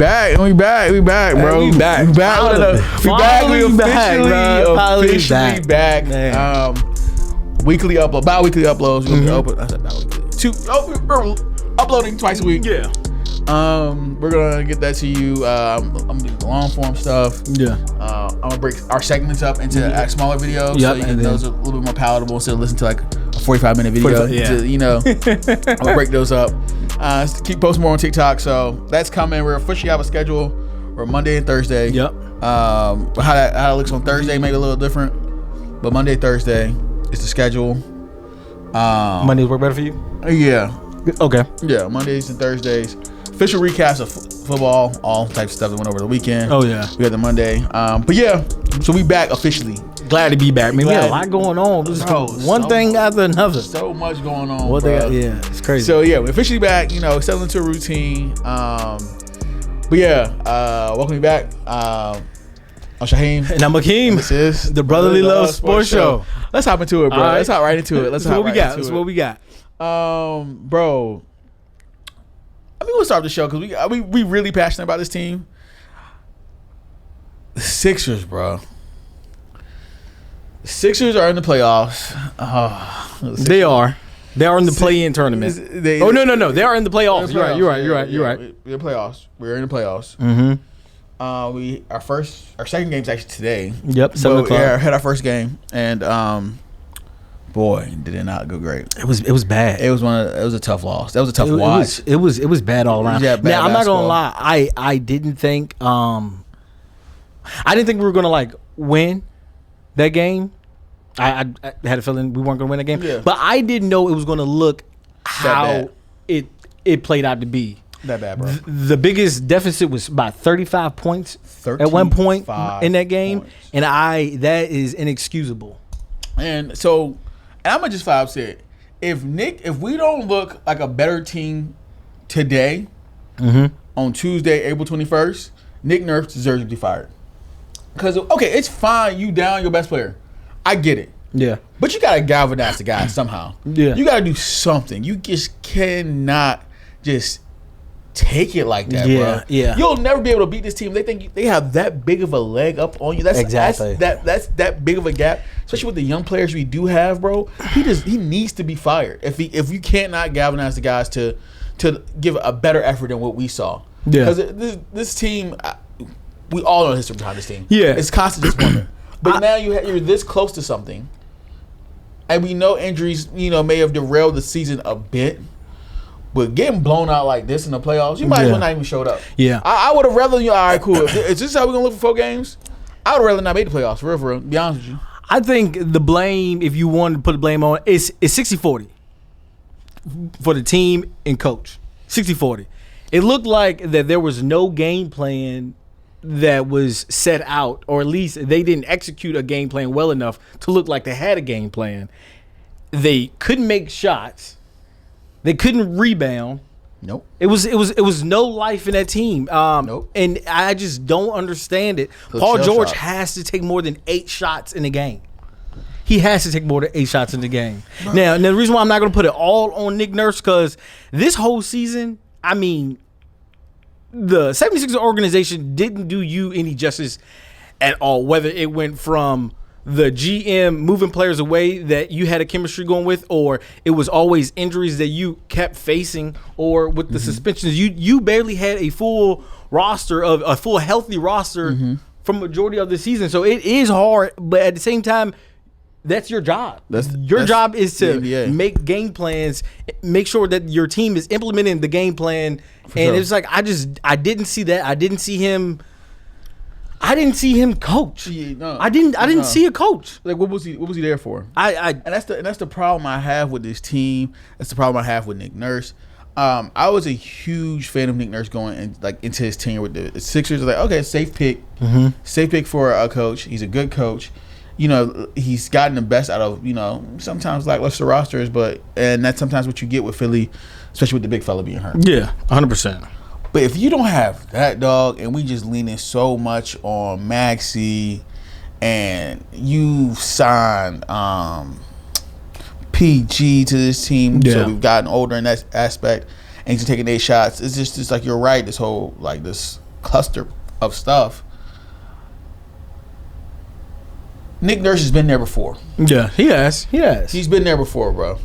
back, bro. We back. We officially back. Weekly upload, bi-weekly uploads. We're gonna be I said bi-weekly. We're uploading twice a week. Yeah. We're gonna get that to you. I'm gonna do long form stuff. Yeah. I'm gonna break our segments up into smaller videos. Yep, So you can those are a little bit more palatable instead of listening to like a 45-minute video. I'm gonna break those up. Keep posting more on TikTok. So that's coming. We're officially have a schedule. We're Monday and Thursday. Yep. How that looks on Thursday maybe a little different, but Monday, Thursday is the schedule. Mondays work better for you? Yeah. Okay. Yeah, Mondays and Thursdays. Official recaps of football, all types of stuff that went over the weekend. Oh yeah. We had the Monday. But yeah, so we back officially. Glad to be back. Man, we had a lot going on. One thing after another. So much going on. It's crazy. So yeah, we're officially back. Settling into a routine. But yeah, welcome you back. I'm Shaheem. And I'm Akeem. This is the Brotherly Love Sports Show. Let's hop into it, bro. Let's hop right into it. That's what we got. That's what we got. Bro. I mean, we'll start the show because we really passionate about this team. The Sixers, bro. The Sixers are in the playoffs. They are. They are in the play-in tournament. No. They are in the playoffs. You're right. We're in the playoffs. We're in the playoffs. Mm-hmm. Our second game's actually today. Yep, 7 o'clock. Yeah, had our first game, and boy, did it not go great. It was bad. It was a tough loss. That was a tough watch. It was bad all around. Yeah, bad now I'm not basketball. gonna lie. I didn't think we were gonna win that game. I had a feeling we weren't gonna win that game. Yeah. But I didn't know it was gonna look how it played out to be. That bad, bro. The biggest deficit was about 35 points at one point in that game, and that is inexcusable. And so, I'm gonna just flat out say it. If we don't look like a better team today, on Tuesday, April 21st, Nick Nurse deserves to be fired. Because it's fine, you down your best player, I get it. Yeah, but you gotta galvanize the guy somehow. Yeah, you gotta do something. You just cannot just take it like that, bro. Yeah, you'll never be able to beat this team. They think they have that big of a leg up on you. That's that big of a gap, especially with the young players we do have, bro. He needs to be fired if you cannot galvanize the guys to give a better effort than what we saw. Yeah, because this team, we all know the history behind this team. Yeah, it's constant disappointment. But now you're this close to something, and we know injuries, may have derailed the season a bit. But getting blown out like this in the playoffs, you might as well not even showed up. Yeah, I would have rather all right, cool. Is this how we're gonna look for 4 games? I would rather not make the playoffs, for real. To be honest with you, I think the blame, if you wanted to put the blame on, is 60-40 for the team and coach. 60-40. It looked like that there was no game plan that was set out, or at least they didn't execute a game plan well enough to look like they had a game plan. They couldn't make shots. They couldn't rebound. Nope. It was no life in that team. Nope. And I just don't understand it. Paul George has to take more than 8 shots in the game. He has to take more than 8 shots in the game. Now, the reason why I'm not going to put it all on Nick Nurse, because this whole season, I mean, the 76ers organization didn't do you any justice at all, whether it went from the GM moving players away that you had a chemistry going with, or it was always injuries that you kept facing, or with the suspensions. You barely had a full roster of a full healthy roster from majority of the season. So it is hard, but at the same time, that's your job. Your job is to make game plans, make sure that your team is implementing the game plan. It's like I didn't see that. I didn't see him coach. Yeah, I didn't see a coach. Like what was he there for? And that's the problem I have with this team. That's the problem I have with Nick Nurse. I was a huge fan of Nick Nurse going into his tenure with the Sixers. Like, okay, safe pick for a coach. He's a good coach. He's gotten the best out of sometimes lackluster rosters, and that's sometimes what you get with Philly, especially with the big fella being hurt. Yeah, 100%. But if you don't have that, dog, and we just leaning so much on Maxey, and you signed PG to this team, so we've gotten older in that aspect, and he's taking 8 shots. It's just like you're right. This whole this cluster of stuff. Nick Nurse has been there before. Yeah, he has. He's been there before, bro.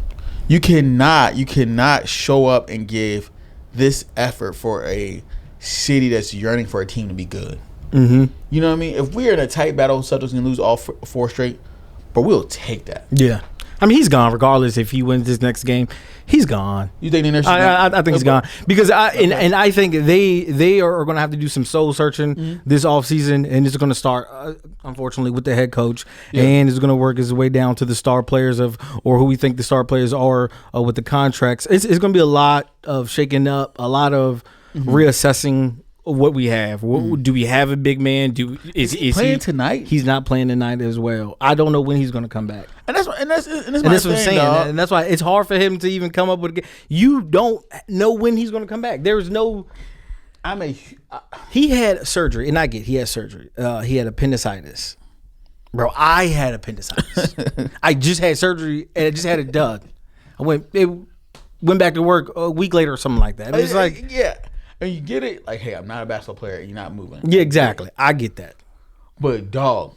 You cannot show up and give this effort for a city that's yearning for a team to be good. Mm-hmm. You know what I mean? If we're in a tight battle, Celtics can lose all 4 straight, but we'll take that. Yeah. I mean, he's gone regardless. If he wins this next game, he's gone. You think Nick Nurse? I think he's gone because I think they are going to have to do some soul searching this offseason, and it's going to start, unfortunately, with the head coach, and it's going to work its way down to the star players or who we think the star players are with the contracts. It's going to be a lot of shaking up, a lot of reassessing what we have. Do we have a big man? Is he playing tonight? He's not playing tonight as well. I don't know when he's going to come back. And that's what I'm saying. Dog. And that's why it's hard for him to even come up with a game. You don't know when he's going to come back. There's no. He had surgery, and he had surgery. He had appendicitis. Bro, I had appendicitis. I just had surgery, and I just had it done. Went back to work a week later or something like that. It's like and you get it, like, hey, I'm not a basketball player. You're not moving. Yeah, exactly. I get that. But, dog,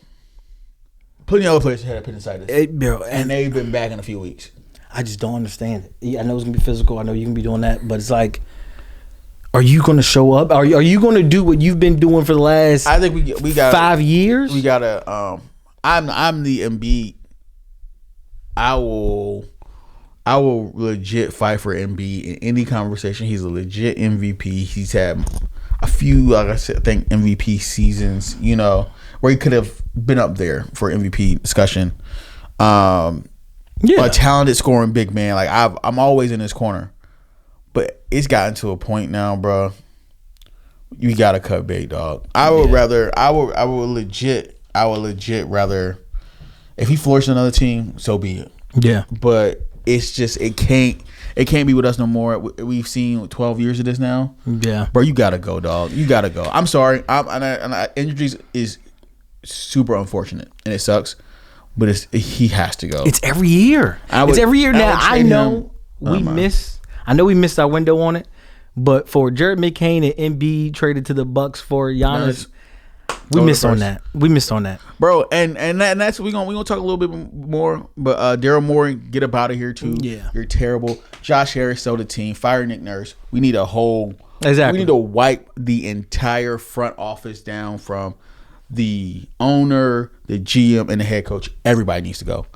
plenty of other players had appendicitis. And they've been back in a few weeks. I just don't understand it. I know it's going to be physical. I know you can be doing that. But it's like, are you going to show up? Are you going to do what you've been doing for the last I think we got 5 years? We got to I'm the Embiid. I will legit fight for Embiid in any conversation. He's a legit MVP. He's had a few, like I said, I think MVP seasons, where he could have been up there for MVP discussion. A talented scoring big man. Like I'm always in his corner. But it's gotten to a point now, bro. You gotta cut bait, dog. I would legit rather, if he flourished another team, so be it. Yeah. But it's just it can't be with us no more. We've seen 12 years of this now. Yeah, bro, you gotta go, dog. You gotta go. I'm sorry. Injuries is super unfortunate and it sucks, but he has to go. It's every year. It's every year now. I know we missed our window on it, but for Jared McCain and Embiid traded to the Bucks for Giannis. We missed on that. Bro, and that's we're gonna talk a little bit more. But Daryl Morey, get up out of here too. Yeah. You're terrible. Josh Harris sold the team. Fire Nick Nurse. We need Exactly. We need to wipe the entire front office down from the owner, the GM, and the head coach. Everybody needs to go.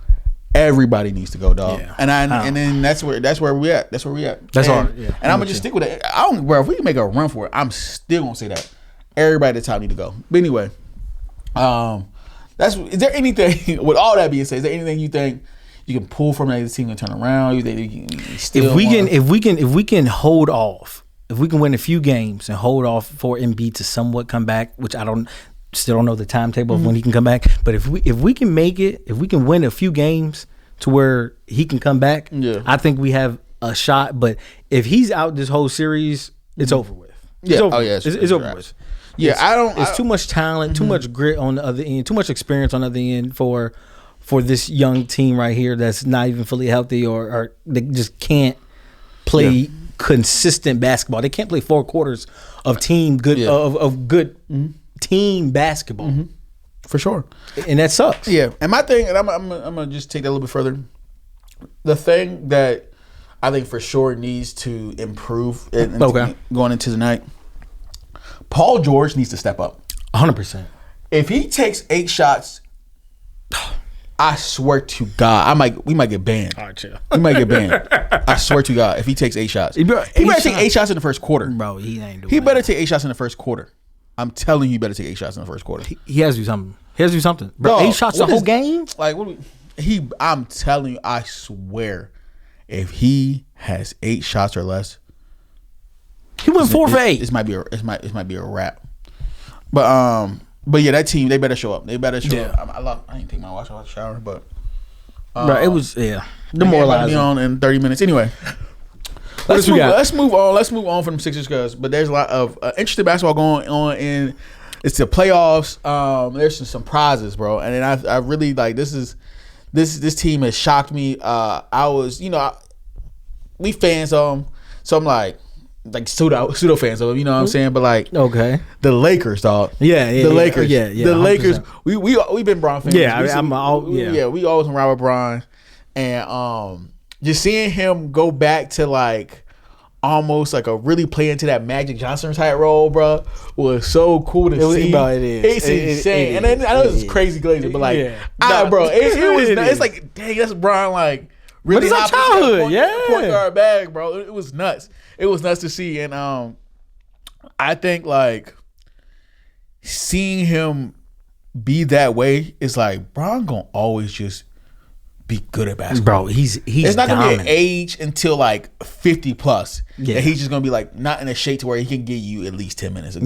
Everybody needs to go, dog. Yeah. And then that's where we at. That's where we at. That's hard. Yeah. And I'm gonna just stick with it. Bro, if we can make a run for it, I'm still gonna say that. Everybody at the top need to go. But anyway, is there anything, with all that being said, is there anything you think you can pull from that team and turn around? You think you still if we can hold off, if we can win a few games and hold off for Embiid to somewhat come back, which still don't know the timetable of when he can come back, but if we can make it, if we can win a few games to where he can come back, I think we have a shot. But if he's out this whole series, it's over with. It's over with. Yeah, it's too much talent, too much grit on the other end, too much experience on the other end for this young team right here that's not even fully healthy or they just can't play consistent basketball. They can't play 4 quarters of good team basketball. For sure. And that sucks. Yeah. And my thing, and I'm gonna just take that a little bit further. The thing that I think for sure needs to improve going into tonight, Paul George needs to step up. 100%. If he takes 8 shots, I swear to God, we might get banned. All right, chill. We might get banned. I swear to God, if he takes 8 shots. He better take 8 shots in the first quarter. Bro, he ain't doing He better take 8 shots in the first quarter. I'm telling you, he better take 8 shots in the first quarter. He has to do something. Bro, 8 shots the whole game? Like, I'm telling you, I swear, if he has 8 shots or less, he went 4 for 8. This might be a wrap. But yeah, that team, they better show up. They better show up. I didn't take my watch out of the shower, but it was demoralizing. Be on in 30 minutes anyway. Let's move on from the Sixers, but there's a lot of interesting basketball going on in. It's the playoffs. There's some prizes, bro, and then I really like this team has shocked me. We fans so I'm like, like pseudo fans of him, you know what I'm saying? But like, okay, the Lakers, dog. Yeah, the Lakers, the 100%. Lakers. We've been Bron fans. Yeah, we always been Robert Bron, and just seeing him go back to like almost like a really play into that Magic Johnson type role, bro, was so cool to see. Bro, it is. It's insane, and then I know it's crazy glazing, but like, bro, it was. It's like, dang, that's Bron like. Really, but it's our childhood, point guard bag, bro. It was nuts. It was nuts to see, and I think like seeing him be that way is like Bron gonna always just be good at basketball. Bro, he's it's not dominant. gonna be an age until like 50 plus. Yeah, and he's just gonna be like not in a shape to where he can give you at least 10 minutes of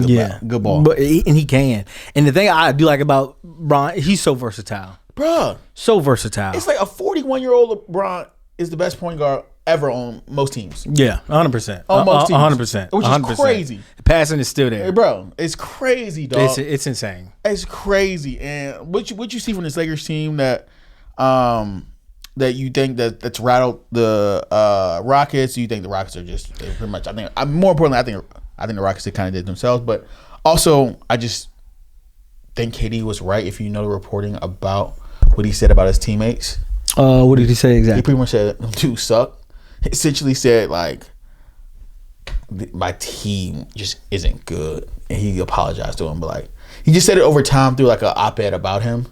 good ball. But he can. And the thing I do like about Bron, he's so versatile. Bruh. So versatile. It's like a 41-year-old LeBron is the best point guard ever on most teams. Yeah, 100%. On most teams. 100%. Which is 100%. crazy. Passing is still there. Hey, bro, it's crazy, dog. It's insane. It's crazy. And what you see from this Lakers team that that you think that's rattled the Rockets? You think the Rockets are just pretty much, I think more importantly, I think the Rockets kind of did themselves, but also I just think KD was right if you know the reporting about what he said about his teammates. What did he say exactly? He pretty much said them two suck. He essentially said like my team just isn't good, and he apologized to him, but like he just said it over time through like an op-ed about him,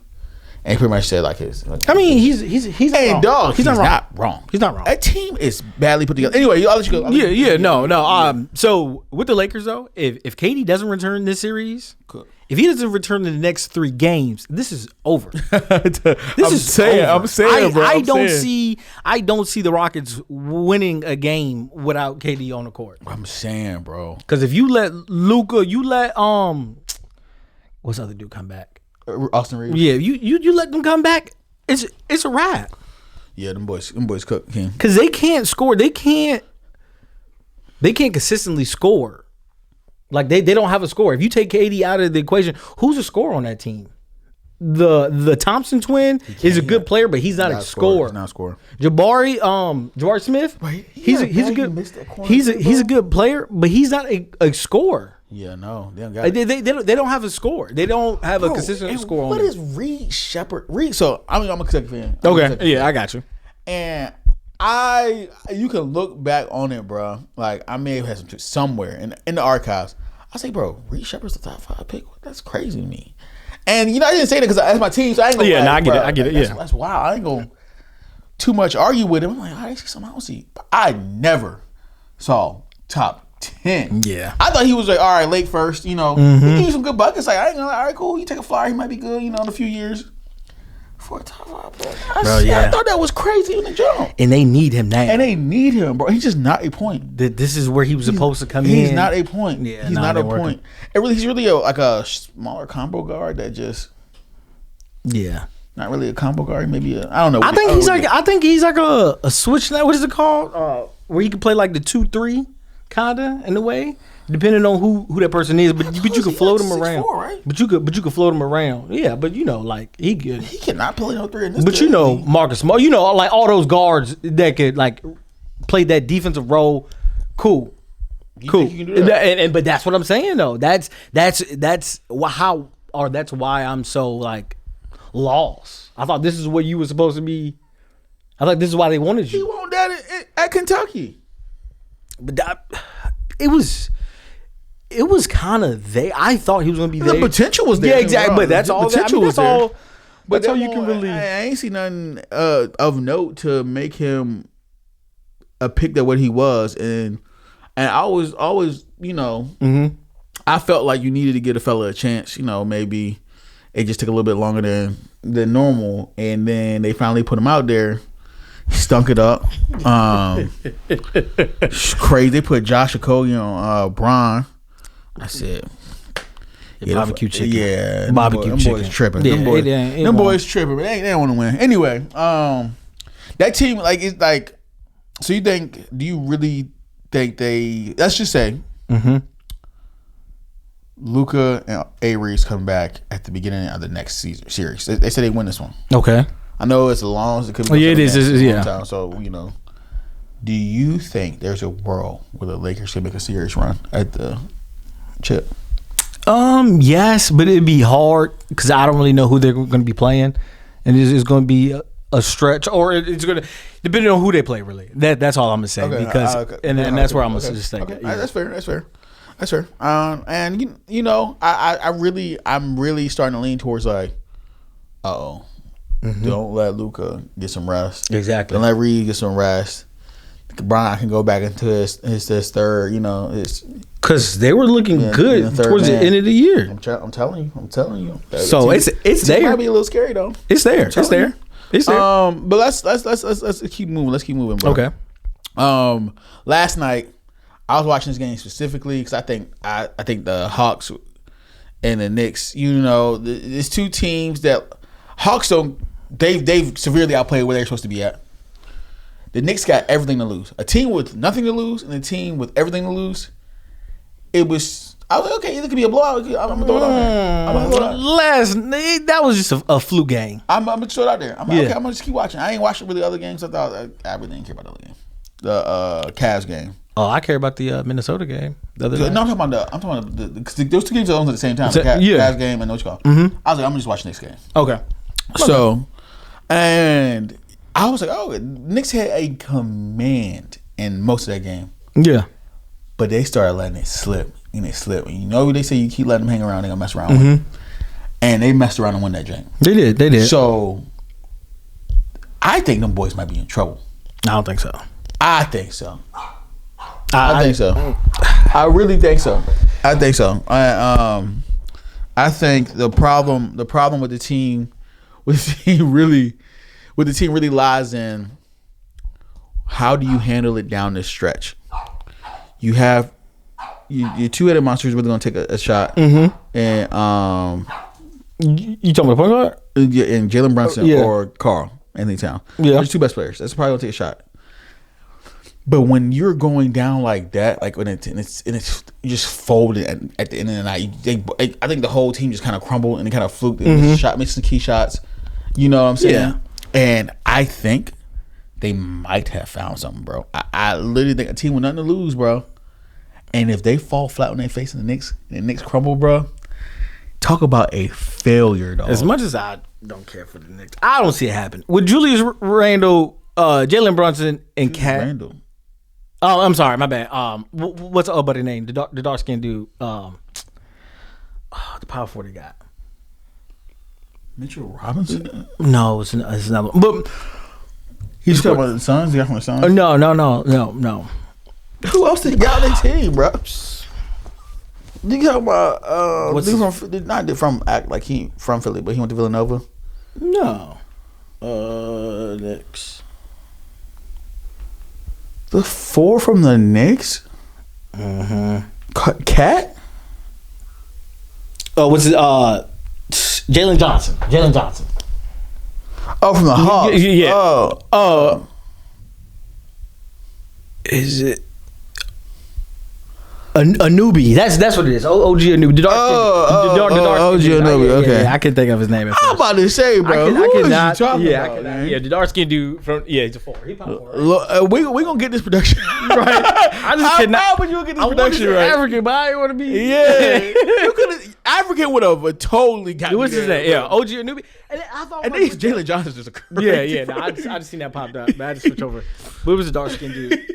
and he pretty much said like his. Like, I mean, he's hey wrong. dog, he's not wrong. He's not wrong. That team is badly put together. Anyway, I'll let you go. No. So with the Lakers though, if KD doesn't return this series, cool. If he doesn't return in the next 3 games, this is over. I'm saying, bro. I don't see the Rockets winning a game without KD on the court. I'm saying, bro. Because if you let Luka, what's the other dude come back? Austin Reeves. Yeah, you let them come back. It's a wrap. Yeah, them boys cook King. Because they can't score. They can't consistently score. Like they don't have a score. If you take KD out of the equation, who's a scorer on that team? The Thompson twin is a good player, but he's not a scorer. He's not a scorer. Jabari Smith, he's a good player, but he's not a scorer. Yeah, no, they don't have a score. They don't have a consistent score. What is Reed Shepard? So I'm a Kentucky fan. Okay, I got you. And you can look back on it, bro. Like I may have had some somewhere in the archives. I say, bro, Reed Shepard's the top 5 pick. That's crazy to me. And I didn't say that because that's my team, so I ain't gonna. Yeah, I get it. That's wild. I ain't gonna too much argue with him. I'm like, I see something I don't see. But I never saw top 10. Yeah, I thought he was like, all right, late first. He gave you some good buckets. Like I ain't gonna. All right, cool. You take a flyer. He might be good. In a few years. For a top 5 player. I thought that was crazy in the jump. And they need him now. And they need him, bro. He's just not a point. This is where he was supposed to come in. He's not a point. Yeah, he's not a point. He's really like a smaller combo guard that just. Yeah. Not really a combo guard. Maybe I don't know. I think he's like a switch. What is it called? Where he can play like the 2-3 kinda in a way. Depending on who that person is, but you can float him around. 6'4", right? But you could float him around. Yeah, but like he good. He cannot play no 3 in this. But Marcus Smart, like all those guards that could like play that defensive role. Cool. Think you can do that? But that's what I'm saying though. That's why I'm so like lost. I thought this is what you were supposed to be. I thought this is why they wanted you. He wanted that at Kentucky. But it was kind of there. I thought he was going to be there. The potential was there. Yeah, exactly. But that's all. Potential was there. But that's all you can really. I ain't see nothing of note to make him a pick that what he was, and I was always, I felt like you needed to give a fella a chance. Maybe it just took a little bit longer than normal, and then they finally put him out there. He stunk it up. Crazy. They put Josh Okogie on Bron. I said, barbecue chicken. Yeah, barbecue chicken. Boys tripping. Yeah, them boys tripping. But they don't want to win. Anyway, that team it's like. So do you really think they? Let's just say, Luka and Avery's coming back at the beginning of the next series. They say they win this one. Okay. I know it's as long as it could be. It is. Yeah. Time, so Do you think there's a world where the Lakers can make a serious run at the chip? Yes, but it'd be hard because I don't really know who they're going to be playing, and it's going to be a stretch, or it's going to depending on who they play. Really, that's all I'm going to say because and that's where I'm going to just think. Okay. Yeah. That's fair. And you know, I'm really starting to lean towards like, don't let Luka get some rest. Exactly. Don't let Reed get some rest. Brian can go back into his third. You know, because they were looking good towards the end of the year. I'm telling you. So it's there. It might be a little scary though. It's there. It's there. But let's keep moving. Let's keep moving, bro. Okay. Last night I was watching this game specifically because I think the Hawks and the Knicks. You know, there's two teams that Hawks don't. They've severely outplayed where they're supposed to be at. The Knicks got everything to lose. A team with nothing to lose and a team with everything to lose. I was like, okay, either could be a blowout. I'm gonna throw it out there. That was just a fluke game. I'm gonna throw it out there. Okay, I'm gonna just keep watching. I ain't watching really other games. I really didn't care about the other game. The Cavs game. Oh, I care about the Minnesota game. The other no, I'm talking about because those two games are on at the same time. The Cavs game and what you call. I was like, I'm gonna just watch next game. Okay. So, and I was like, oh, Knicks had a command in most of that game. Yeah. But they started letting it slip. And it slipped. And you know they say you keep letting them hang around, they're going to mess around with it. And they messed around and won that game. They did. So, I think them boys might be in trouble. I don't think so. I think so. I think so. I really think so. I think so. I think the problem with the team really lies in how do you handle it down this stretch. You have your two-headed monster is really going to take a shot, and you talking about the point guard? Yeah, and Jalen Brunson or Karl Anthony Towns. Yeah, they're two best players. That's probably going to take a shot. But when you're going down like that, like when it's you just folded at the end of the night, I think the whole team just kind of crumbled and they kind of fluked and missed some key shots. You know what I'm saying? Yeah. And I think they might have found something, bro. I literally think a team with nothing to lose, bro. And if they fall flat on their face and the Knicks crumble, bro, talk about a failure, dog. As much as I don't care for the Knicks, I don't see it happen. With Julius Randle, Jalen Brunson, and Cat. Randle. Oh, I'm sorry, my bad. What's the old buddy name? The dark skinned dude. The power forward guy. Mitchell Robinson? No, it's another one. But he's talking about the Suns. The guy from the Suns. No. Who else they got on their team, bro? You talking about not from act like he from Philly, but he went to Villanova. No. Knicks. The four from the Knicks. Cat. Oh, what's it? Jalen Johnson. Oh, from the Hawks. Yeah. Oh. Is it a newbie? That's what it is. OG Anubi. The dark OG Anubi. Okay. Yeah, I couldn't think of his name. I'm about to say, bro. I could not. Yeah, the dark skinned dude from he's a four. He popped four. Right? We gonna get this production right. I just cannot. How would you get this production right? African, but I didn't want to be. Yeah, you could. African would have totally got. What's his name? Yeah, OG Anubi. And I thought. And then Jalen Johnson's just a crazy. Yeah. No, I just seen that popped up. But I had to switch over. But it was a dark skinned dude.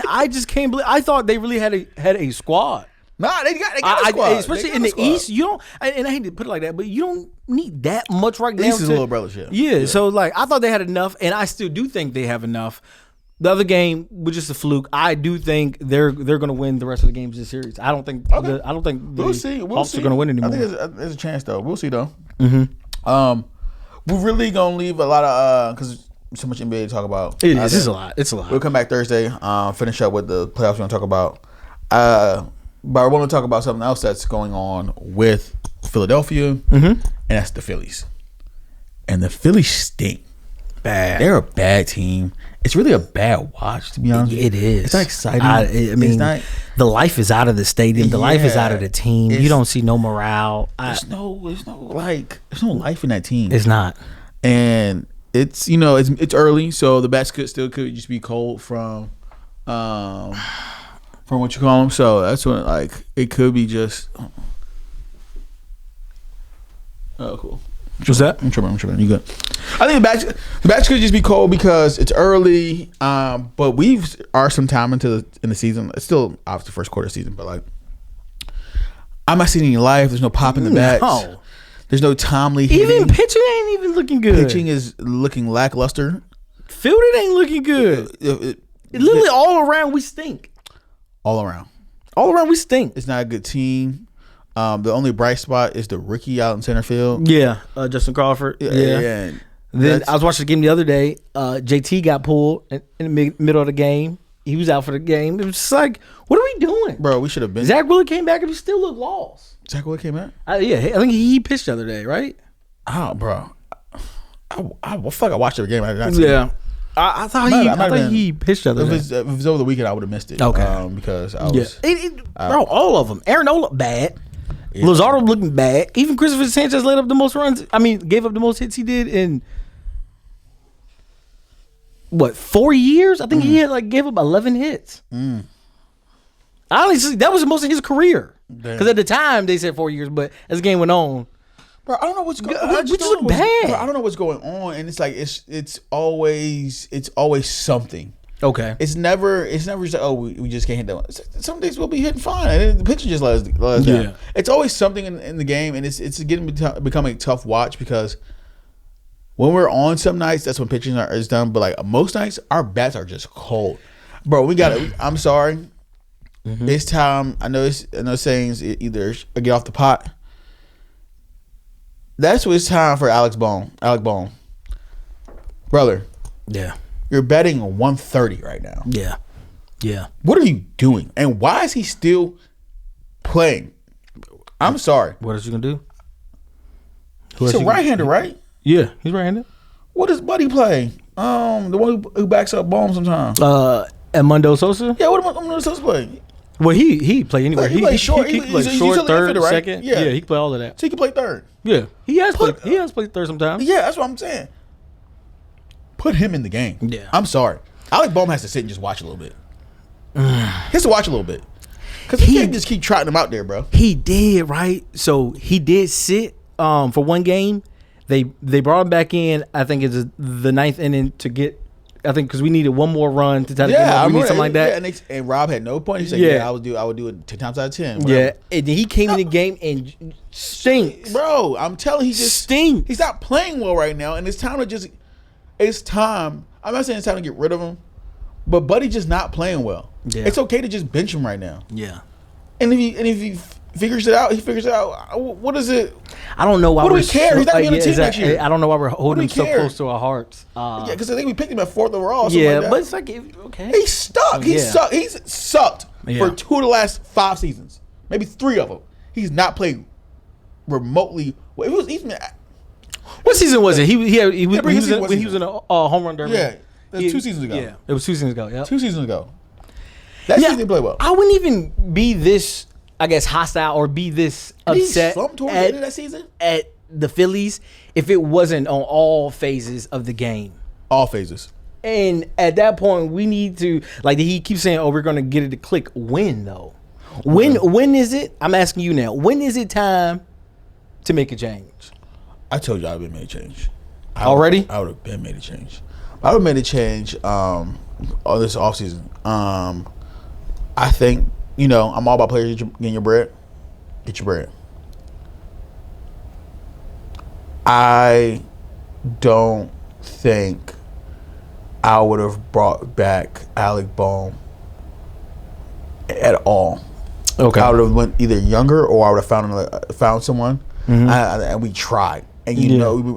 I just can't believe. I thought they really had a squad. Nah, they got a squad. Especially in the East, you don't. And I hate to put it like that, but you don't need that much right now. East is a little brothership. Yeah, so like I thought they had enough, and I still do think they have enough. The other game was just a fluke. I do think they're going to win the rest of the games of the series. I don't think. Okay. I don't think we'll see. Hawks are going to win anymore. I think there's a chance though. We'll see though. We're really gonna leave a lot of because. So much NBA to talk about. It is. It's a lot. It's a lot. We'll come back Thursday. Finish up with the playoffs we're going to talk about. But I want to talk about something else that's going on with Philadelphia, and that's the Phillies. And the Phillies stink. Bad. They're a bad team. It's really a bad watch, to be honest. It is. It's not exciting. I mean, the life is out of the stadium. The life is out of the team. You don't see no morale. There's no life in that team. It's not. And it's it's early, so the bats could just be cold from what you call them. So that's when it could be just. Oh, cool. What's that? I'm tripping. You good? I think the bats could just be cold because it's early. But we are some time in the season. It's still obviously first quarter season, but I'm not seeing any life. There's no pop in the bats. No. There's no timely hitting. Even pitching ain't even looking good. Pitching is looking lackluster. Fielding ain't looking good. Literally all around we stink. All around we stink. It's not a good team. The only bright spot is the rookie out in center field. Yeah, Justin Crawford. Yeah. Then I was watching the game the other day. JT got pulled in the middle of the game. He was out for the game. It was just like, what are we doing? Bro, we should have been. Zach Wheeler came back and we still look lost. Zach Wheeler came back? Yeah, I think he pitched the other day, right? Oh, bro. I watched the game. I did not see it. I thought he pitched the other day. If it was over the weekend, I would have missed it. Okay. Because I was. Bro, all of them. Aaron looked bad. Yeah. Luzardo looking bad. Even Christopher Sanchez gave up the most hits he did in 4 years? I think he gave up 11 hits. Honestly, that was the most of his career. Because at the time they said 4 years, but as the game went on, bro, I don't know what's going on. We just look bad. Bro, I don't know what's going on, and it's always something. Okay. It's never just we just can't hit that one. Some days we'll be hitting fine, and the pitcher just let us down. Yeah. It's always something in the game, and it's becoming a tough watch because when we're on some nights, that's when pitching is done. But most nights, our bats are just cold, bro. We got it. I'm sorry. Mm-hmm. It's time. I know sayings either get off the pot. That's what it's time for Alec Bohm, brother. Yeah. You're betting 130 right now. Yeah. What are you doing? And why is he still playing? I'm sorry. What is he gonna do? He's a right-hander, right? Yeah, he's right-handed. What does Buddy play? The one who backs up Bohm sometimes. Edmundo Sosa. Yeah, what Edmundo Sosa play? Well, he play anywhere. He plays short. He plays short, third, right? second. Yeah, he can play all of that. So he can play third. Yeah, he has played third sometimes. Yeah, that's what I'm saying. Put him in the game. Yeah. I'm sorry. Alec Bohm has to sit and just watch a little bit. He has to watch a little bit. Because he can't just keep trotting him out there, bro. He did, right? So he did sit for one game. They brought him back in, I think it's the ninth inning to get, I think because we needed one more run to try to get him. We need something like that. Yeah, and Rob had no point. He said, I would do it 10 times out of 10. Whatever. Yeah, and he came in the game and stinks. Bro, I'm telling you, he just stinks. He's not playing well right now, and it's time to just... It's time. I'm not saying it's time to get rid of him, but Buddy's just not playing well. Yeah. It's okay to just bench him right now. Yeah. And if he figures it out, What is it? I don't know why. What do we care? He's not being on the team next year. I don't know why we're holding him so close to our hearts. Yeah, because I think we picked him at 4th overall. Yeah, but it's okay. He's stuck. He's sucked for 2 of the last 5 seasons, maybe 3 of them. He's not played remotely. Well, what season was it? He was in a home run derby. Yeah, it was 2 seasons ago. Yeah, it was 2 seasons ago. Yeah, 2 seasons ago. That season he played well. I wouldn't even be this, I guess, hostile or be this upset towards the end of that season at the Phillies if it wasn't on all phases of the game. All phases. And at that point, we need to, he keeps saying, we're going to get it to click. When, though? When is it? I'm asking you now. When is it time to make a change? I told you I would have made a change. Already? I would have been made a change. I would have made a change this offseason. I think, I'm all about players getting your bread. Get your bread. I don't think I would have brought back Alec Bohm at all. Okay. I would have went either younger or I would have found someone. Mm-hmm. And we tried. And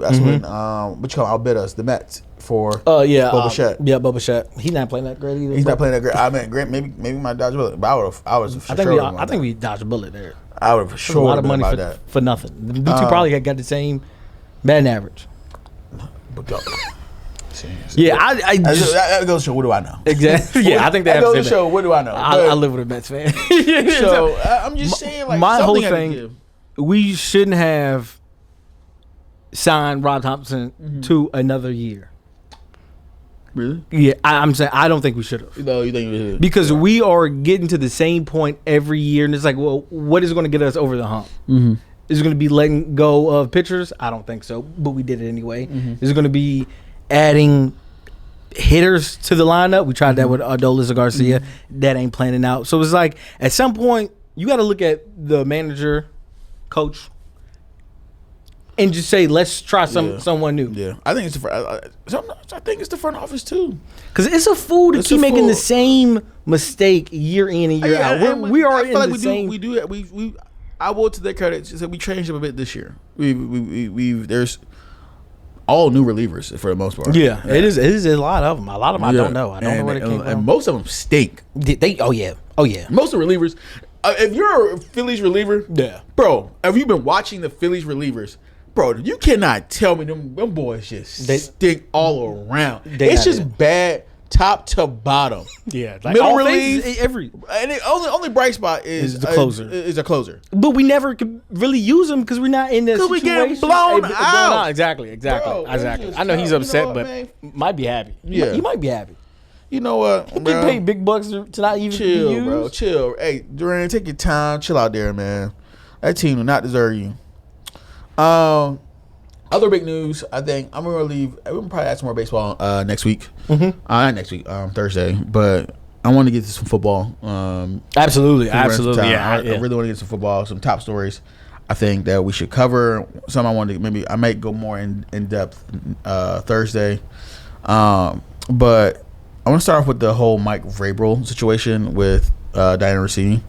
that's when outbid us, the Mets, for Boba Fett. Yeah, Boba Fett. He's not playing that great either. He's not playing that great. I mean, Grant, maybe my dodge bullet, but I think we dodged a bullet there. I would have for sure. A lot of money for nothing. The two probably got the same batting average. Yeah, that goes to show. What do I know? Exactly. Yeah, I think that goes to show. What do I know? I live with a Mets fan. So I'm just saying, my whole thing, we shouldn't have sign Rob Thompson to another year. Really? Yeah, I'm saying I don't think we should have. No, you think we should? Because we are getting to the same point every year, and it's like, well, what is going to get us over the hump? Mm-hmm. Is it going to be letting go of pitchers? I don't think so, but we did it anyway. Mm-hmm. Is it going to be adding hitters to the lineup? We tried that with Adolis Garcia. That ain't planning out. So it's like, at some point, you got to look at the manager, coach, and just say, let's try someone new. Yeah, I think it's I think it's the front office too. Because it's a fool to keep making the same mistake year in and year out. We are in the same. We I will, to their credit, say we changed them a bit this year. There's all new relievers for the most part. Yeah. It is a lot of them. A lot of them I don't know. I don't know where they came from. And most of them stink. Oh yeah. Most of the relievers. If you're a Phillies reliever, bro, have you been watching the Phillies relievers? Bro, you cannot tell me them boys just stink all around. It's just bad top to bottom. Yeah, like middle relief, and the only bright spot is the closer. Is a closer. But we never could really use them because we're not in this situation. Because we get blown out. Exactly. Bro, I know he's upset, but man? might be happy. Yeah, he might be happy. You know what? He get paid big bucks to not even be used. Bro. Chill. Hey, Durant, take your time. Chill out there, man. That team do not deserve you. Other big news, I think I'm gonna leave. We'll probably add some more baseball next week. Not next week, Thursday. But I want to get to some football. Absolutely. I really want to get some football, some top stories. I think that we should cover. Some I wanted to, I might go more in depth Thursday. But I want to start off with the whole Mike Vrabel situation with Diana Rossini.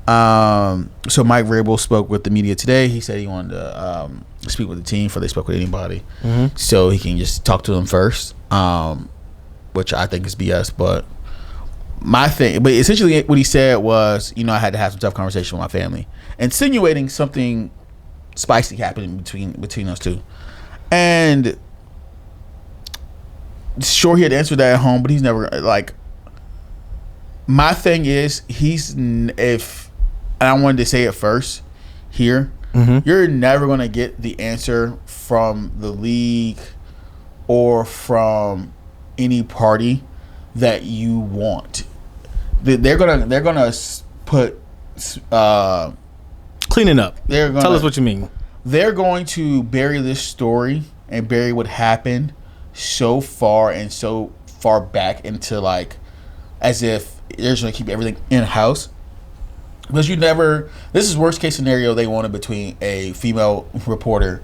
So Mike Vrabel spoke with the media today. He said he wanted to speak with the team before they spoke with anybody, so he can just talk to them first, which I think is BS. But but essentially what he said was, I had to have some tough conversation with my family, insinuating something spicy happening between us two. And sure, he had answered that at home, but he's never my thing is and I wanted to say it first here. You're never going to get the answer from the league or from any party that you want. They're gonna put cleaning up. Tell us what you mean. They're going to bury this story and bury what happened so far and so far back into as if they're just going to keep everything in house. Because this is worst case scenario they wanted between a female reporter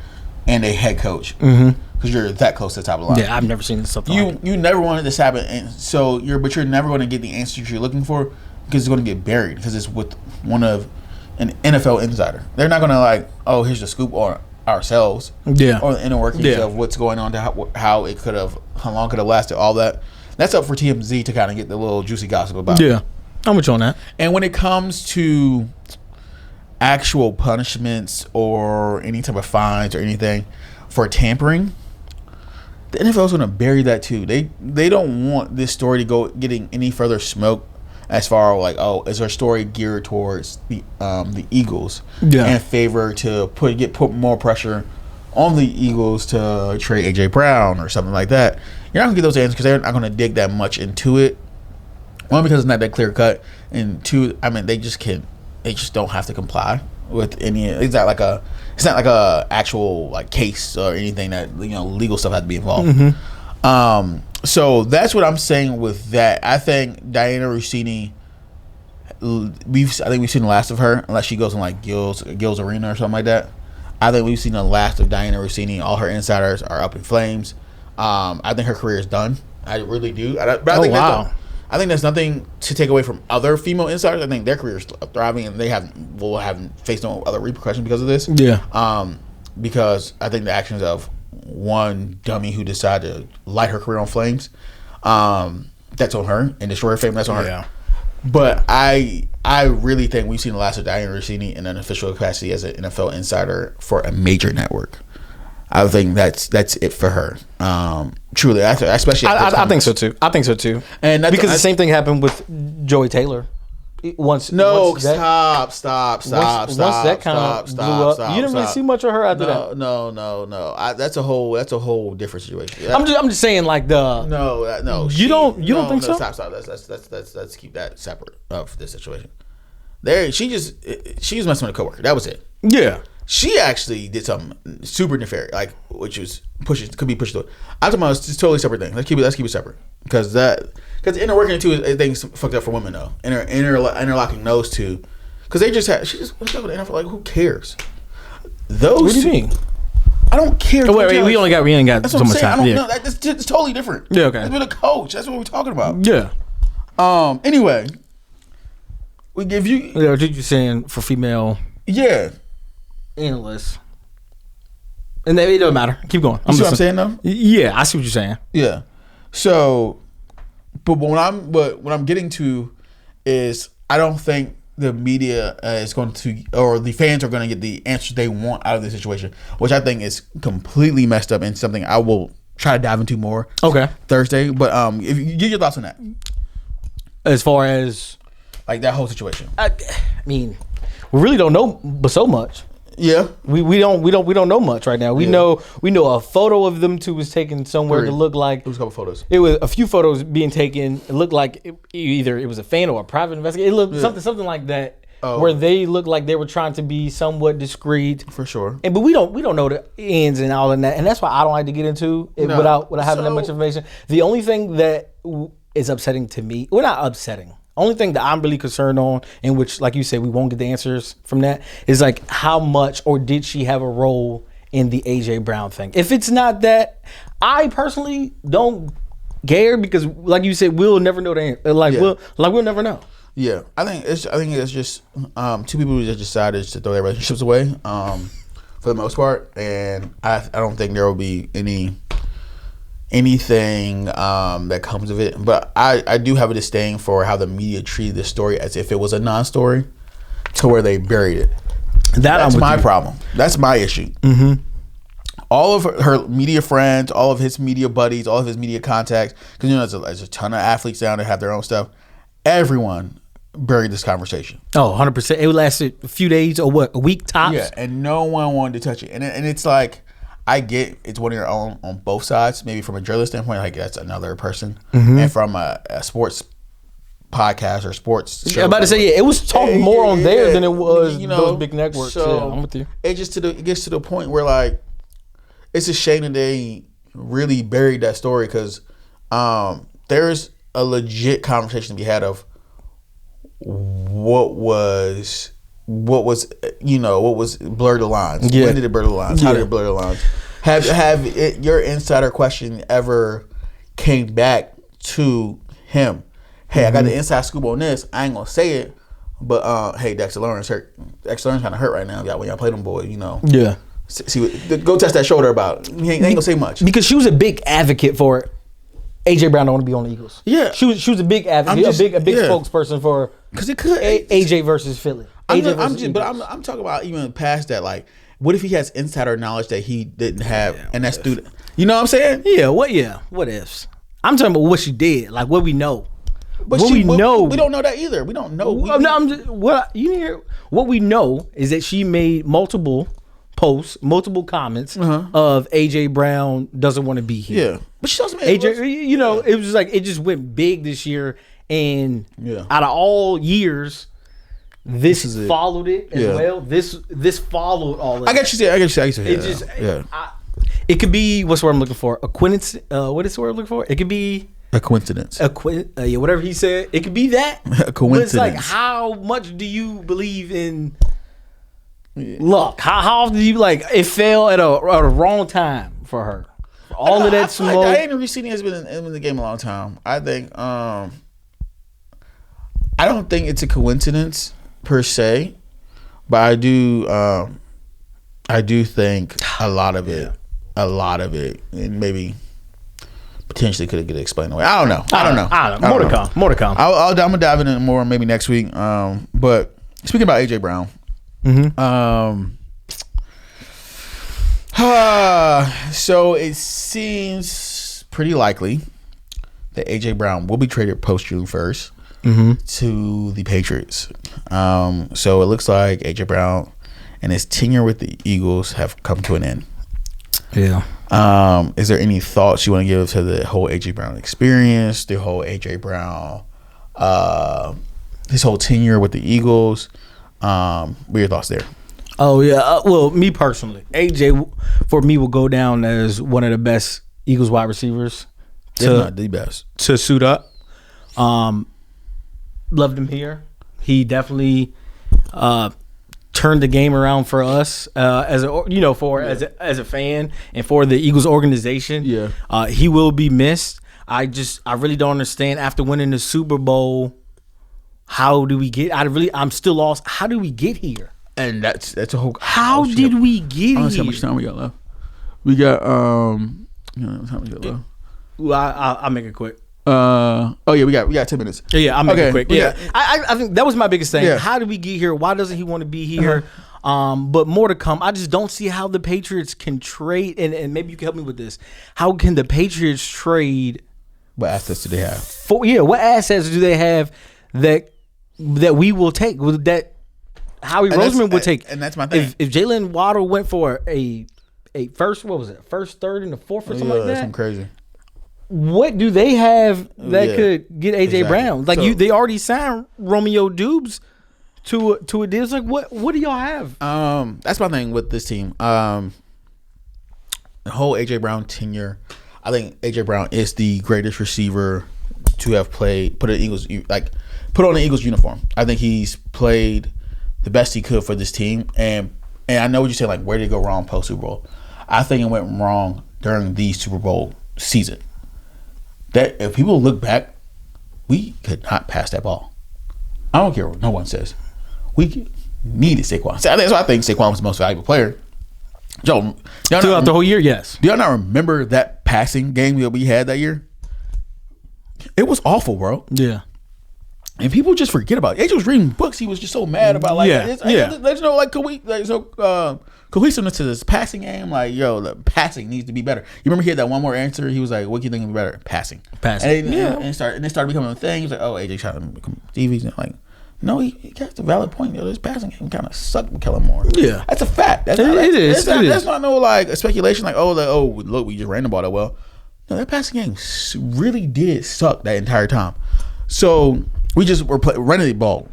and a head coach. Because you're that close to the top of the line. Yeah, I've never seen this stuff. You never wanted this to happen, and so you're never going to get the answers you're looking for because it's going to get buried because it's with an NFL insider. They're not going to here's the scoop on ourselves. Yeah. Or the inner workings of what's going on, how long it could have lasted, all that. That's up for TMZ to kind of get the little juicy gossip about. Yeah. I'm with you on that. And when it comes to actual punishments or any type of fines or anything for tampering, the NFL is going to bury that too. They don't want this story to go getting any further smoke as far as is our story geared towards the Eagles in favor to put more pressure on the Eagles to trade AJ Brown or something like that. You're not going to get those answers because they're not going to dig that much into it. One, because it's not that clear cut, and two, they just don't have to comply with any. It's not like a actual case or anything that legal stuff had to be involved. So that's what I'm saying with that. I think Diana Rossini. I think we've seen the last of her unless she goes in Gil's Arena or something like that. I think we've seen the last of Diana Rossini. All her insiders are up in flames. I think her career is done. I really do. I think there's nothing to take away from other female insiders. I think their careers are thriving and they will have faced no other repercussions because of this. Yeah. Because I think the actions of one dummy who decided to light her career on flames, that's on her, and destroy her fame, that's on her. Yeah. But I really think we've seen the last of Diana Rossini in an official capacity as an NFL insider for a major network. I think that's it for her. Truly, especially. I think so too. And because the same thing happened with Joey Taylor. Once stop. Once that kind of blew up, you didn't really see much of her after that. No. That's a whole different situation. I'm just saying, like no. You don't think so? Stop. Let's keep that separate of this situation. She was messing with a coworker. That was it. Yeah. She actually did something super nefarious, like which was could be pushed through. I'm talking about it's totally separate thing. Let's keep it separate because interworking too things fucked up for women though. Interlocking those two because she just what's up with the like who cares? Those. What do you mean? I don't care. Wait, we ain't got so much time. No, that's totally different. Yeah, okay. It's been a coach. That's what we're talking about. Yeah. Anyway, we give you. Yeah, what you saying for female? Yeah. Analysts. And it doesn't matter. Keep going. You see what I'm saying though? Yeah, I see what you're saying. Yeah. So, but what I'm getting to is I don't think the media is going to, or the fans are going to get the answers they want out of this situation, which I think is completely messed up and something I will try to dive into more. Okay. Thursday, but if you get your thoughts on that, as far as like that whole situation. I mean, we really don't know, but so much. Yeah, we don't know much right now. We know a photo of them two was taken somewhere to look like it was a couple photos. It was a few photos being taken. It looked like either it was a fan or a private investigator. It looked something like that, where they looked like they were trying to be somewhat discreet for sure. But we don't know the ends and all of that, and that's why I don't like to get into it without having that much information. The only thing that is upsetting to me, well, not upsetting. Only thing that I'm really concerned on, in which, like you said, we won't get the answers from that, is like how much or did she have a role in the AJ Brown thing? If it's not that, I personally don't care because, like you said, we'll never know the answer. We'll never know. Yeah, I think it's just two people who just decided to throw their relationships away for the most part, and I don't think there will be anything that comes of it, but I do have a disdain for how the media treated this story as if it was a non-story, to where they buried it. That's my problem. That's my issue. Mm-hmm. All of her media friends, all of his media buddies, all of his media contacts, because there's a ton of athletes down there have their own stuff. Everyone buried this conversation. Oh, 100%. It lasted a few days or what, a week tops. Yeah, and no one wanted to touch it, and it's like, I get it's one of your own on both sides. Maybe from a journalist standpoint, like that's another person, and from a sports podcast or sports show. I'm about to say, it was talking more on there than it was those big networks. So I'm with you. It gets to the point where like it's a shame that they really buried that story because there's a legit conversation to be had of what was blur the lines. Yeah. When did it blur the lines? How did it blur the lines? Have your insider question ever came back to him? Hey, I got the inside scoop on this. I ain't gonna say it, but hey, Dexter Lawrence hurt. Dexter Lawrence kind of hurt right now. When y'all play them boys, Yeah. Go test that shoulder about. He ain't gonna say much because she was a big advocate for it. AJ Brown don't want to be on the Eagles. Yeah, she was a big advocate, a big spokesperson for because it could AJ versus Philly. I'm talking about even past that. Like, what if he has insider knowledge that he didn't have, and that's student? You know what I'm saying? Yeah. What ifs? I'm talking about what she did. Like what we know. But we don't know that either. We don't know. What we know is that she made multiple posts, multiple comments of AJ Brown doesn't want to be here. Yeah, but she also made AJ. It was like it just went big this year, and out of all years. This followed it as well. This followed all of it. I get you. It could be, what's the word I'm looking for? A coincidence. What is the word I'm looking for? It could be a coincidence. Whatever he said. It could be that. A coincidence. But it's like, how much do you believe in luck? How often do you it fell at a wrong time for her? All of that smoke. I ain't really seen has been in the game a long time. I think. I don't think it's a coincidence per se, but I do think a lot of it, and maybe potentially could get explained away. I don't know. More to come. I'm gonna dive into it more maybe next week. But speaking about AJ Brown, so it seems pretty likely that AJ Brown will be traded post June 1st. to the Patriots. So it looks like AJ Brown and his tenure with the Eagles have come to an end. Yeah. Is there any thoughts you want to give to the whole AJ Brown experience, the whole AJ Brown, his whole tenure with the Eagles? What are your thoughts there? Oh yeah. Well, me personally, AJ for me will go down as one of the best Eagles wide receivers. If not the best to suit up. Loved him here. He definitely turned the game around for us as a fan and for the Eagles organization. Yeah. He will be missed. I really don't understand after winning the Super Bowl. How do we get? I'm still lost. How do we get here? And that's a whole. How did we get here? How much time we got left? We got how much we got left? Well, I'll make it quick. We got 10 minutes. Yeah, I'll make it quick. Yeah, I think that was my biggest thing. Yeah. How did we get here? Why doesn't he want to be here? But more to come. I just don't see how the Patriots can trade, and maybe you can help me with this. How can the Patriots trade? What assets do they have? What assets do they have that we will take? That Howie Roseman would take? And that's my thing. If Jalen Waddle went for a first, what was it? First, third, and the fourth, or something like that. That's something crazy. What do they have that could get AJ exactly. Brown? Like they already signed Romeo Dubes to a deal. It's like what do y'all have? That's my thing with this team. The whole AJ Brown tenure. I think AJ Brown is the greatest receiver to have put on the Eagles uniform. I think he's played the best he could for this team. And I know what you're saying. Like, where did it go wrong post Super Bowl? I think it went wrong during the Super Bowl season. That if people look back, we could not pass that ball. I don't care what no one says. We needed Saquon. That's why I think Saquon was the most valuable player. Joe, throughout the whole year, yes. Do y'all not remember that passing game that we had that year? It was awful, bro. Yeah. And people just forget about it. AJ was reading books. He was just so mad about there's no cohesiveness to this passing game. Like, the passing needs to be better. You remember he had that one more answer? He was like, what do you think would be better? Passing. And it started becoming a thing. He was like, oh, AJ shot him become Stevie's. And like, no, he got the valid point. This passing game kind of sucked with Kellen Moore. Yeah. That's a fact. That's not no like speculation like, look, we just ran the ball that well. No, that passing game really did suck that entire time. So we just were running the ball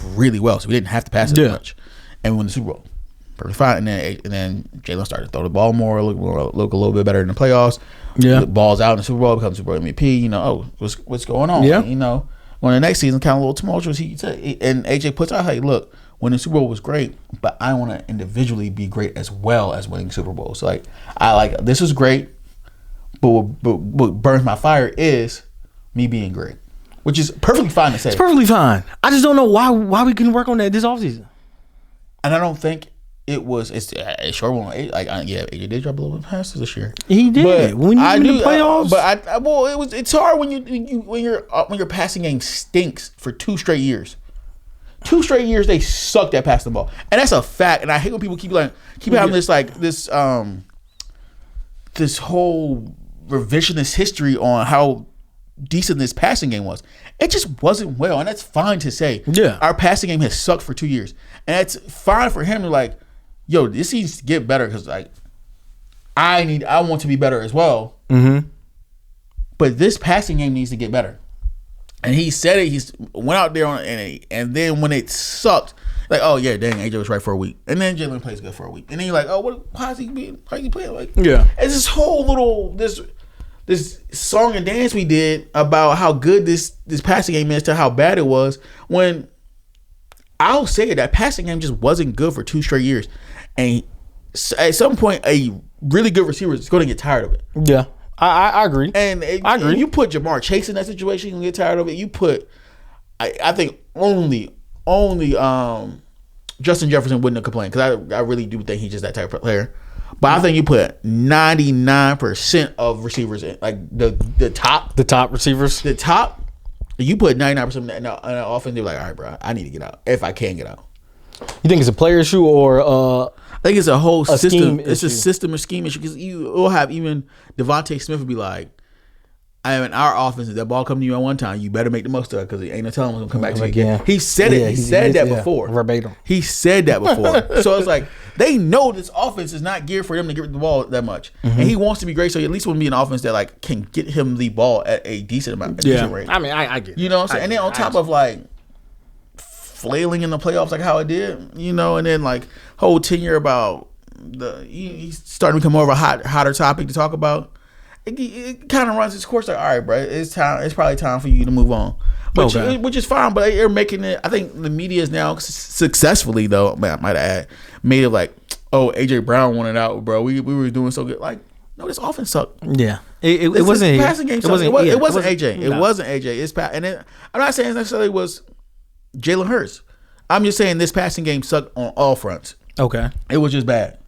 really well, so we didn't have to pass it much. And we won the Super Bowl. Perfectly fine. And then Jalen started to throw the ball more, look a little bit better in the playoffs. Yeah. The ball's out in the Super Bowl, becomes Super Bowl MVP. What's going on? Yeah. When the next season kind of a little tumultuous, and AJ puts out, hey, look, winning Super Bowl was great, but I want to individually be great as well as winning Super Bowl. So this is great, but what burns my fire is me being great, which is perfectly fine to say. It's perfectly fine. I just don't know why we couldn't work on that this offseason. And I don't think it's a short one. AJ did drop a little bit passes this year. He did. But when you in the playoffs, it's hard when your passing game stinks for 2 straight years. 2 straight years they sucked at passing the ball, and that's a fact. And I hate when people keep having this whole revisionist history on how decent this passing game was. It just wasn't well, and that's fine to say. Yeah, our passing game has sucked for 2 years, and it's fine for him to this needs to get better because I want to be better as well. Mm-hmm. But this passing game needs to get better. And he said it. He went out there and then when it sucked, AJ was right for a week, and then Jalen plays good for a week, and then you're like, why is he playing like? Yeah, it's this whole little this song and dance we did about how good this passing game is to how bad it was. When I'll say it, that passing game just wasn't good for 2 straight years, and at some point, a really good receiver is going to get tired of it. Yeah. I agree. And I agree. You put Jamar Chase in that situation, you're gonna get tired of it. You put, I think only Justin Jefferson wouldn't have complained because I really do think he's just that type of player. But I think you put 99% of receivers in, like the top receivers, you put 99% in that offense. They're like, all right, bro, I need to get out if I can get out. You think it's a player issue or I think it's a whole system. Scheme it's issue. a system or scheme issue because you will have even Devontae Smith would be like, I mean, our offense, if that ball come to you at one time, you better make the most of it because ain't no telling what's gonna come back to you again. He said it. He said that before. Verbatim. He said that before. So it's like they know this offense is not geared for him to get the ball that much, and he wants to be great. So he at least want to be an offense that like can get him the ball at a decent amount, decent rate. I mean, I get it. You know what I'm saying? And then on top of like flailing in the playoffs like how it did, you know, and then like whole tenure about he's starting to become more of a hotter topic to talk about. It kind of runs its course. Like, all right, bro, it's time. It's probably time for you to move on, which is fine. But they're making it. I think the media is now successfully, though. I might add, made it like, oh, AJ Brown wanted out, bro. We were doing so good. Like, no, this offense sucked. Yeah, it wasn't passing game. It wasn't AJ. No. It wasn't AJ. It's and then I'm not saying necessarily it was Jalen Hurts. I'm just saying this passing game sucked on all fronts. Okay, it was just bad.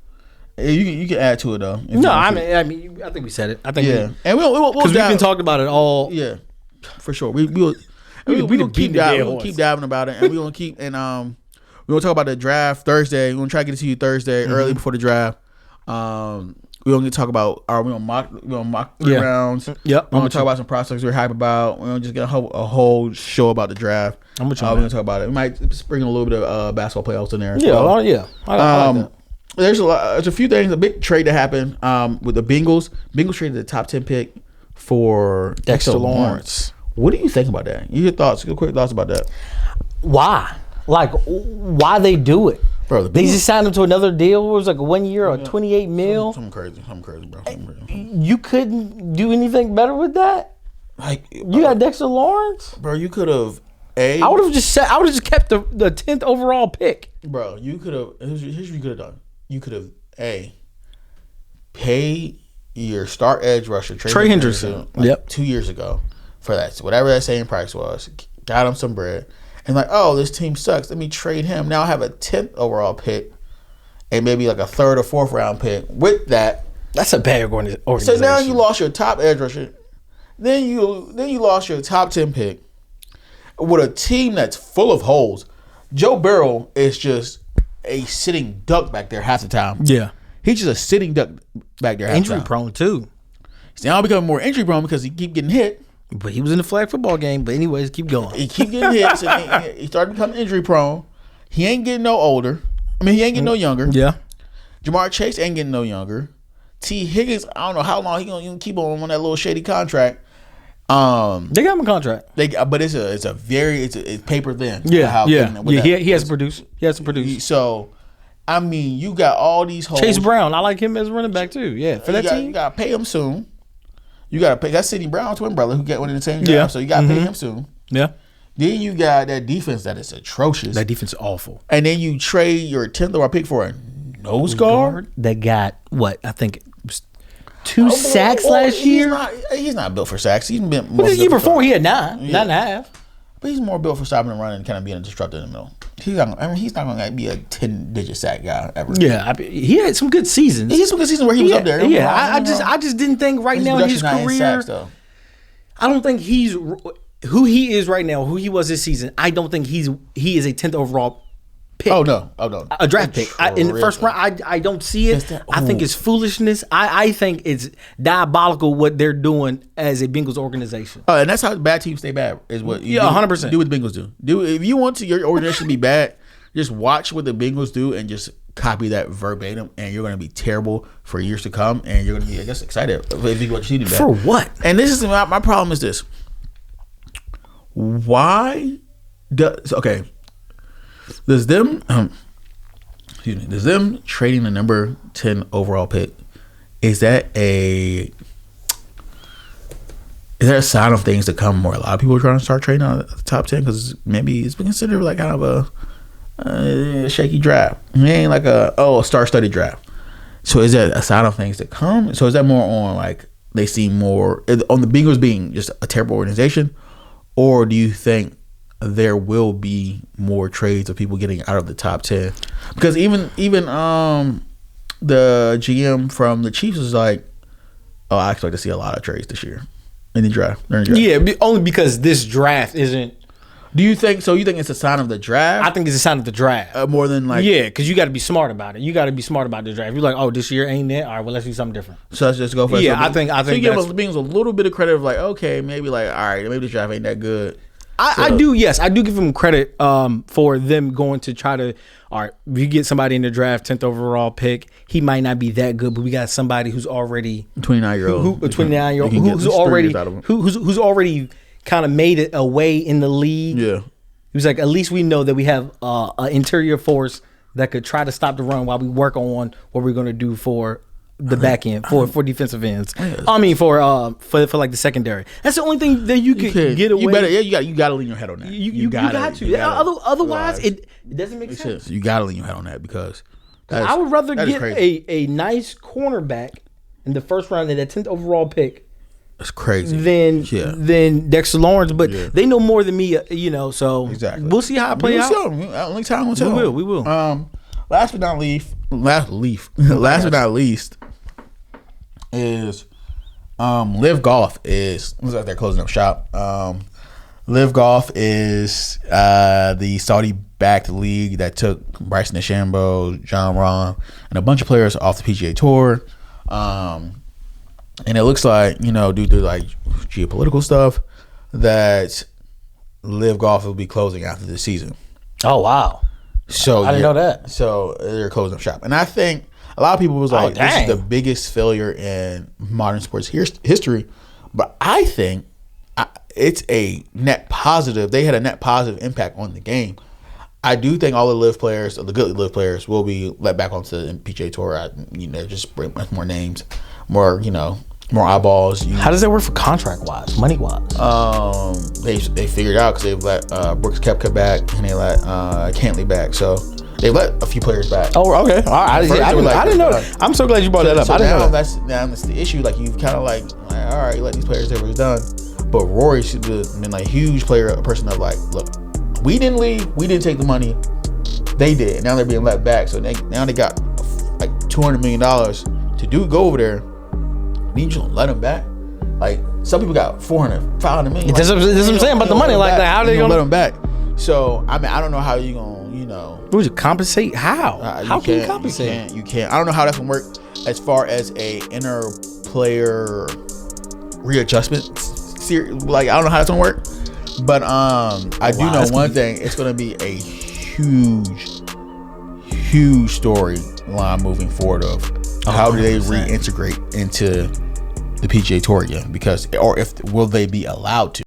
You can add to it though. No, I mean, I think we said it. I think and we'll because we've been talking about it all. Yeah, for sure. We'll keep diving about it, and we're gonna keep we're gonna talk about the draft Thursday. We're gonna try to get it to you Thursday early before the draft. We're gonna talk about we're gonna mock 3 rounds. Yep. We're gonna talk about some prospects we're hype about. We're gonna just get a whole show about the draft. I'm with you. We're gonna talk about it. We might bring a little bit of basketball playoffs in there. Yeah, well. I like that. There's a few things. A big trade that happened with the Bengals. Bengals traded the top 10 pick for Dexter Lawrence. What do you think about that? Your thoughts? Your quick thoughts about that? Why? Like, why they do it? Bro, they just signed him to another deal. It was like a 1 year or 28 mil. Something crazy, bro. You couldn't do anything better with that. Like, you got Dexter Lawrence, bro. You could have. I would have just kept the 10th overall pick, bro. You could have. Here's what you could have done. You could have pay your start edge rusher Trey Henderson, 2 years ago for that, whatever that same price was. Got him some bread, and like, oh, this team sucks. Let me trade him. Now I have a 10th overall pick, and maybe like a 3rd or 4th round pick. With that, that's a bad organization. So now you lost your top edge rusher. Then you lost your top 10 pick with a team that's full of holes. Joe Burrow is just a sitting duck back there half the time. Yeah. He's just a sitting duck back there half the time. Injury prone too. He's now becoming more injury prone because he keep getting hit. But he was in the flag football game. But anyways, keep going. He keep getting hit. So he started becoming injury prone. He ain't getting no older. I mean, he ain't getting no younger. Yeah. Jamar Chase ain't getting no younger. T. Higgins, I don't know how long he gonna keep on that little shady contract. They got him a contract. But it's paper thin. He has to produce. He has to produce. So, I mean, you got all these holes. Chase Brown, I like him as a running back too. Yeah, for that team, you gotta pay him soon. You gotta pay. That's Sidney Brown's twin brother who got one in the same job. So you gotta pay him soon. Yeah. Then you got that defense that is atrocious. That defense is awful. And then you trade your 10th overall pick for a nose guard that got what I think. 2 sacks last year. He's not built for sacks. He's been. But the year before he had 9.5. But he's more built for stopping and running and kind of being a disruptor in the middle. He's not going to be a 10-digit sack guy ever. Yeah, he had some good seasons. He had some good seasons where he was up there. Yeah, I just didn't think right now in his career. Sacks, I don't think he's who he is right now. Who he was this season. I don't think he is a 10th overall pick. Oh no. A draft pick. In the first round, I don't see it. I think it's foolishness. I think it's diabolical what they're doing as a Bengals organization. Oh, and that's how bad teams stay bad. Is what 100%. Do what the Bengals do. If you want your organization to be bad, just watch what the Bengals do and just copy that verbatim, and you're going to be terrible for years to come, and you're going to be, I guess, excited if you what you do. For what? And this is my problem is this. Why does them trading the number 10 overall pick, is that a sign of things to come where a lot of people are trying to start trading on the top 10 because maybe it's been considered like kind of a shaky draft? It ain't like a star-studded draft. So is that a sign of things to come? So is that more on like they see more on the Bengals being just a terrible organization, or do you think there will be more trades of people getting out of the top 10? Because even the GM from the Chiefs is like, oh, I expect to see a lot of trades this year in the draft. Yeah, only because this draft isn't. Do you think so? You think it's a sign of the draft? I think it's a sign of the draft more than like because you got to be smart about it. You got to be smart about the draft. You're like, oh, this year ain't it? All right, well, let's do something different. So let's just go for it. Yeah, I think. So you give us Beans a little bit of credit of like, okay, maybe like, all right, maybe the draft ain't that good. I do. Yes, I do give them credit for them going to try to. All right, if you get somebody in the draft, 10th overall pick, he might not be that good, but we got somebody who's already 29-year-old, who's already kind of made it a way in the league. Yeah, he was like, at least we know that we have an interior force that could try to stop the run while we work on what we're going to do for the back end for defensive ends. I mean for like the secondary. That's the only thing that you could get away. You got to lean your head on that. You got to. Otherwise, it doesn't make sense. You got to lean your head on that because I would rather get a nice cornerback in the first round than that 10th overall pick. That's crazy. Than Dexter Lawrence, but they know more than me, So exactly. We'll see how it plays out. Only time will tell. We will. Last but not least is Live Golf is looks like they're closing up shop. Live Golf is the Saudi-backed league that took Bryson DeChambeau, John Rahm, and a bunch of players off the PGA Tour. And it looks like, due to like geopolitical stuff, that Live Golf will be closing after this season. Oh wow! So I didn't know that. So they're closing up shop, and I think a lot of people was like, "This is the biggest failure in modern sports history," but I think it's a net positive. They had a net positive impact on the game. I do think all the live players, or the good live players, will be let back onto the PGA Tour. Just bring much more names, more eyeballs. How does that work for contract wise, money wise? They figured out because they let Brooks Koepka back and they let Cantley back, so they let a few players back. Oh, okay. I didn't know that. I'm so glad you brought that up. So I didn't know that. That's the issue. Like you've kind of like, all right, you let these players do what it's done, but Rory should have been like huge person of like, look, we didn't leave, we didn't take the money, they did. Now they're being let back, so now they got like $200 million to go over there. You just let them back. Like some people got 500 million. That's what I'm saying about the money. Like how are they gonna let them back? So I mean, I don't know how you gonna, Would you compensate? How? How can you compensate? You can't. I don't know how that's gonna work as far as a inner player readjustment. Like I don't know how that's gonna work, but I do know one thing. It's gonna be a huge storyline moving forward of how do they reintegrate into the PGA Tour again? Will they be allowed to?